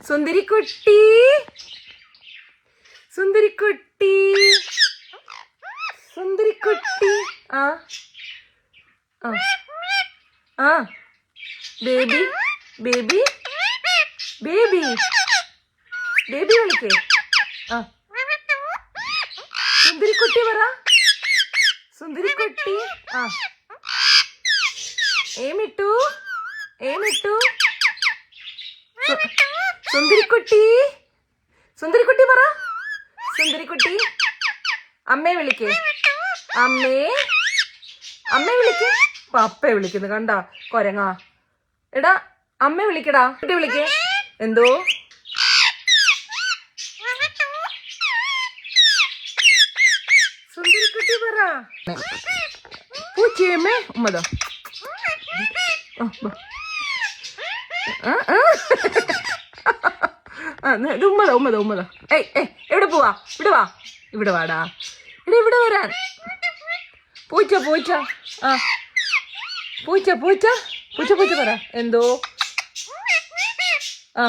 സുന്ദരിക്കുട്ടി സുന്ദരിക്കുട്ടി സുന്ദരിക്കുട്ടി. ആ ആ ആ ബേബി ബേബി ബേബി ബേബി വിളിക്കേ. ആ സുന്ദരിക്കുട്ടി പറ. സുന്ദരിക്കുട്ടി. ആ ഏമിട്ടു ഏമിട്ടു. സുന്ദരിക്കുട്ടി സുന്ദരിക്കുട്ടി പറ. സുന്ദരിക്കുട്ടി. അമ്മയെ വിളിക്കേ. അമ്മേ അമ്മയെ വിളിക്കേ. പപ്പയെ വിളിക്കുന്നു കണ്ട കൊരങ്ങാ. എടാ അമ്മ വിളിക്കടാ. കുട്ടി വിളിക്കേ. എന്തോ സുന്ദരിക്കുട്ടി പറ. പൂച്ചയമ്മേ ഉമ്മതോ. ഉമ്മതോ ഉമ്മതോ ഉമ്മതോ. എവിടെ പോവാ? ഇവിടെ വാ. ഇവിടെ വാടാ. ഇവിടെ വരാൻ. പൂച്ച പൂച്ച. ആ പൂച്ച പൂച്ച പൂച്ച പൂച്ച പറ. എന്തോ ആ